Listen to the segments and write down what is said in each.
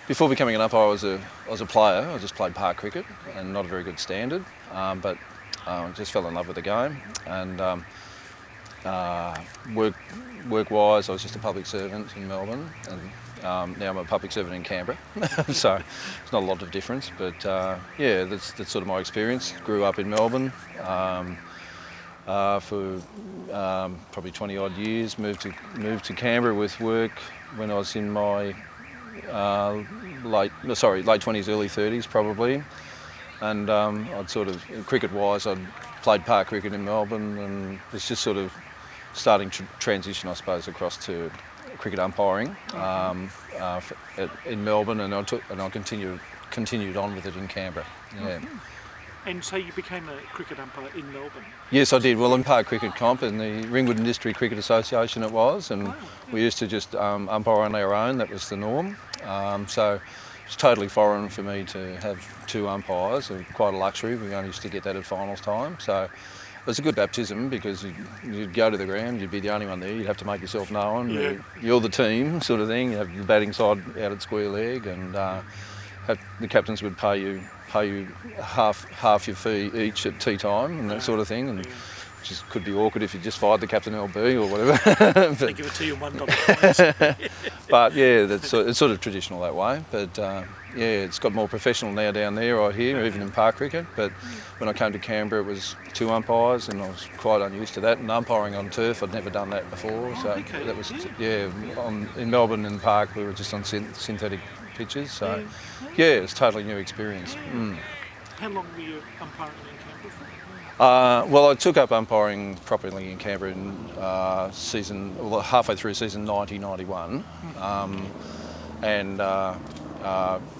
Before becoming an umpire, I was a player. I just played park cricket and not a very good standard, but just fell in love with the game. And work-wise, I was just a public servant in Melbourne, and now I'm a public servant in Canberra. So it's not a lot of difference, but yeah, that's sort of my experience. Grew up in Melbourne for probably 20 odd years. Moved to Canberra with work when I was in my late 20s, early 30s probably. And I'd sort of, cricket-wise, I'd played park cricket in Melbourne, and was just sort of starting to transition, I suppose, across to cricket umpiring in Melbourne, and I continued on with it in Canberra. Yeah. And so you became a cricket umpire in Melbourne? Yes, I did. Well, in park cricket comp in the Ringwood Industry Cricket Association it was, and we used to just umpire on our own. That was the norm. So it's totally foreign for me to have two umpires. Quite a luxury. We only used to get that at finals time. So it was a good baptism, because you'd go to the ground, you'd be the only one there, you'd have to make yourself known. Yeah. You're the team sort of thing. You have the batting side out at square leg, and the captains would pay you half your fee each at tea time and that sort of thing, and which could be awkward if you just fired the captain LB or whatever. They give it to you in $1 coins. But yeah, it's sort of traditional that way. But yeah, it's got more professional now down there, I hear, even in park cricket. But when I came to Canberra, it was two umpires, and I was quite unused to that. And umpiring on turf, I'd never done that before. So that was in Melbourne and park, we were just on synthetic pitches. So yeah, it's a totally new experience. How long were you umpiring in Canberra for? Well, I took up umpiring properly in Canberra in halfway through season 90-91, and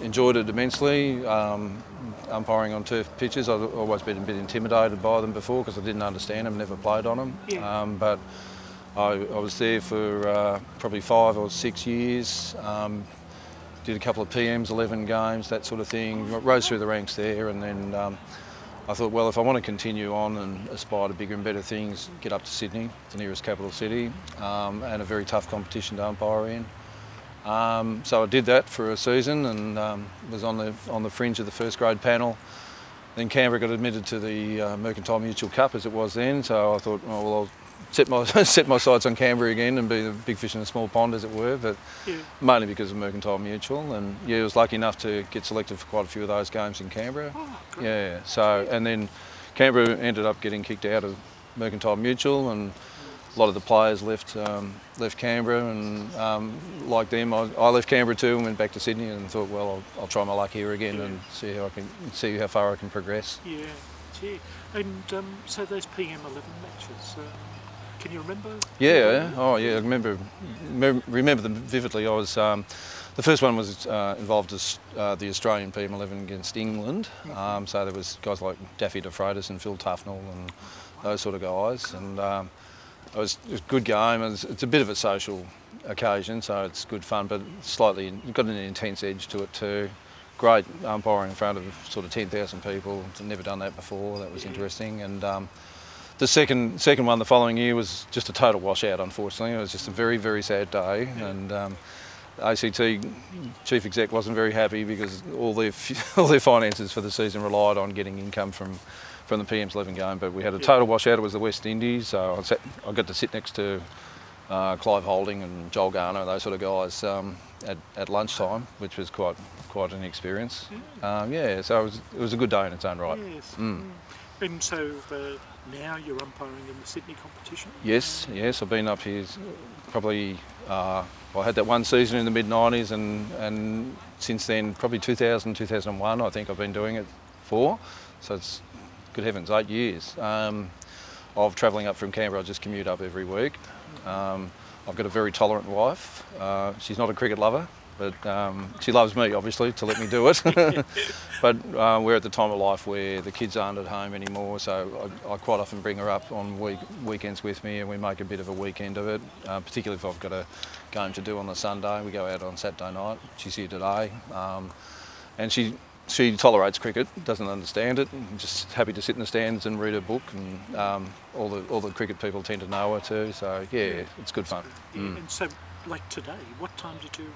enjoyed it immensely. Umpiring on turf pitches, I'd always been a bit intimidated by them before, because I didn't understand them, never played on them. Yeah. But I was there for probably 5 or 6 years. Did a couple of PMs, 11 games, that sort of thing. Rose through the ranks there, and then I thought, well, if I want to continue on and aspire to bigger and better things, get up to Sydney, the nearest capital city, and a very tough competition to umpire in. So I did that for a season, and was on the fringe of the first grade panel. Then Canberra got admitted to the Mercantile Mutual Cup, as it was then. So I thought, oh, well, I'll set my sights on Canberra again and be the big fish in a small pond, as it were. But mainly because of Mercantile Mutual, and yeah, I was lucky enough to get selected for quite a few of those games in Canberra. Yeah. So, and then Canberra ended up getting kicked out of Mercantile Mutual, and a lot of the players left Canberra, and like them, I left Canberra too and went back to Sydney, and thought, well, I'll try my luck here again and see how far I can progress. Yeah, gee. And so those PM11 matches, can you remember? Yeah. Oh, yeah. I remember them vividly. I was the first one was involved as the Australian PM11 against England. So there was guys like Daffy DeFreitas and Phil Tufnell and those sort of guys, and it was a good game. It's a bit of a social occasion, so it's good fun, but slightly got an intense edge to it too. Great umpiring in front of sort of 10,000 people. I've never done that before. That was interesting. And the second one the following year was just a total washout, unfortunately. It was just a very, very sad day, and ACT chief exec wasn't very happy, because all their finances for the season relied on getting income from the PM's 11 game. But we had a total washout. It was the West Indies, so I got to sit next to Clive Holding and Joel Garner, those sort of guys, at lunchtime, which was quite an experience. Yeah, so it was a good day in its own right. Yes. And so now you're umpiring in the Sydney competition? Yes, I've been up here probably, I had that one season in the mid-90s, and since then, probably 2000, 2001, I think I've been doing it for. So it's, good heavens, 8 years of travelling up from Canberra. I just commute up every week. I've got a very tolerant wife. She's not a cricket lover, but she loves me, obviously, to let me do it. But we're at the time of life where the kids aren't at home anymore, so I quite often bring her up on weekends with me, and we make a bit of a weekend of it, particularly if I've got a game to do on the Sunday. We go out on Saturday night. She's here today, and she tolerates cricket, doesn't understand it, just happy to sit in the stands and read a book, and all the cricket people tend to know her too, so yeah, it's good fun. And so, like today, what time did you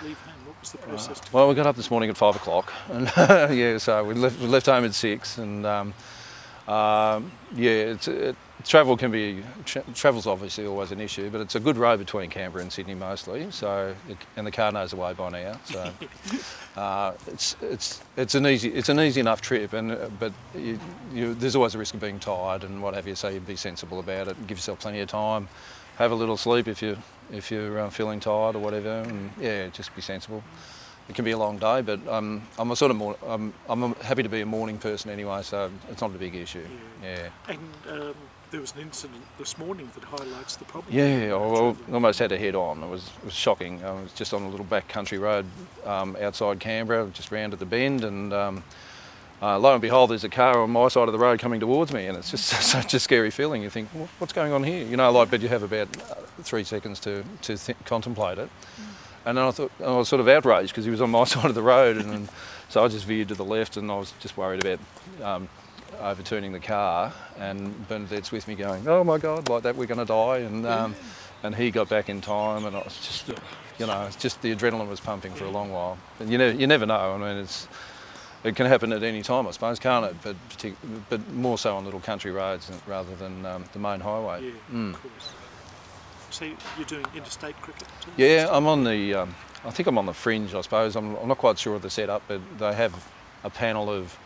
leave home? What was the process? Well, we got up this morning at 5 o'clock, and yeah, so we left home at 6, and yeah, travel can be travel's obviously always an issue, but it's a good road between Canberra and Sydney mostly. So, and the car knows the way by now. So, it's an easy enough trip, but there's always a risk of being tired and what have you. So you be sensible about it and give yourself plenty of time. Have a little sleep if you're feeling tired or whatever, and yeah, just be sensible. It can be a long day, but I'm happy to be a morning person anyway, so it's not a big issue. Yeah. And there was an incident this morning that highlights the problem. Yeah, I almost had to head on. It was shocking. I was just on a little back country road outside Canberra, just round at the bend, and lo and behold, there's a car on my side of the road coming towards me, and it's just such a scary feeling. You think, what's going on here? You know, but you have about 3 seconds to contemplate it. And then I was sort of outraged because he was on my side of the road, and so I just veered to the left, and I was just worried about overturning the car, and Bernadette's with me going, oh my God, like that we're going to die, and he got back in time, and I was just, you know, it's just the adrenaline was pumping for a long while. And you never know. I mean, it can happen at any time, I suppose, can't it? But more so on little country roads rather than the main highway. Yeah, of course. So you're doing interstate cricket too? Yeah, I'm on the, I think I'm on the fringe, I suppose. I'm not quite sure of the setup, but they have a panel of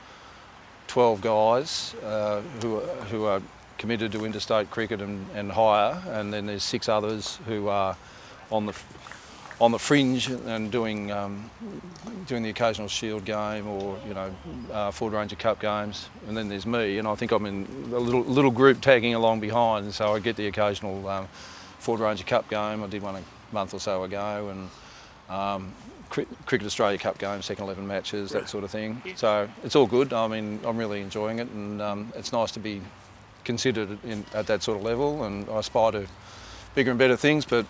12 guys who are committed to interstate cricket and higher, and then there's 6 others who are on the fringe and doing the occasional Shield game or Ford Ranger Cup games, and then there's me, and I think I'm in a little group tagging along behind, so I get the occasional Ford Ranger Cup game. I did one a month or so ago, and Cricket Australia Cup games, second 11 matches, that sort of thing. So it's all good. I mean, I'm really enjoying it, and it's nice to be considered at that sort of level, and I aspire to bigger and better things, but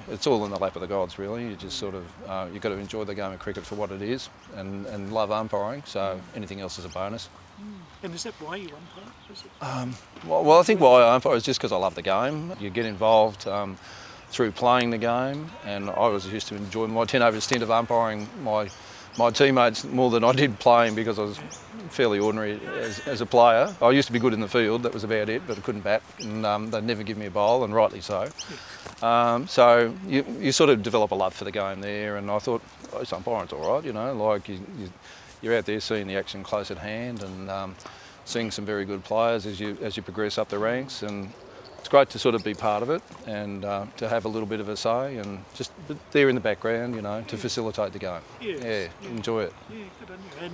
it's all in the lap of the gods really. You just sort of, you've got to enjoy the game of cricket for what it is, and love umpiring, so anything else is a bonus. And is that why you umpire? Is it? Well, I think why I umpire is just because I love the game. You get involved through playing the game, and I was used to enjoy my 10-over stint of umpiring my teammates more than I did playing, because I was fairly ordinary as a player. I used to be good in the field, that was about it, but I couldn't bat, and they'd never give me a bowl, and rightly so. So you sort of develop a love for the game there, and I thought, oh, this umpiring's all right, like you're out there seeing the action close at hand, and seeing some very good players as you progress up the ranks, and it's great to sort of be part of it, and to have a little bit of a say, and just there in the background, to facilitate the game. Yeah, enjoy it. Yeah, good on you.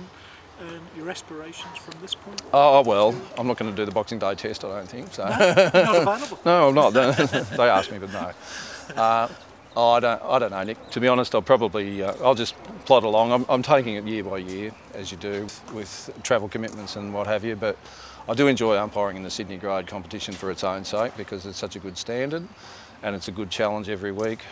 And your aspirations from this point? Oh well, I'm not going to do the Boxing Day test, I don't think. So. No, not available. No, I'm not. They asked me, but no. I don't know, Nick. To be honest, I'll just plod along. I'm taking it year by year, as you do with travel commitments and what have you. But I do enjoy umpiring in the Sydney grade competition for its own sake, because it's such a good standard, and it's a good challenge every week.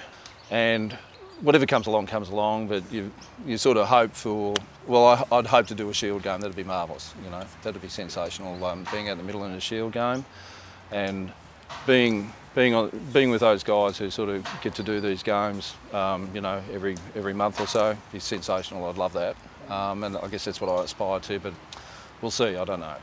And whatever comes along. But you sort of hope for. Well, I'd hope to do a Shield game. That'd be marvellous. That'd be sensational. Being out in the middle in a Shield game, and being with those guys who sort of get to do these games, every month or so, be sensational. I'd love that, and I guess that's what I aspire to. But we'll see. I don't know.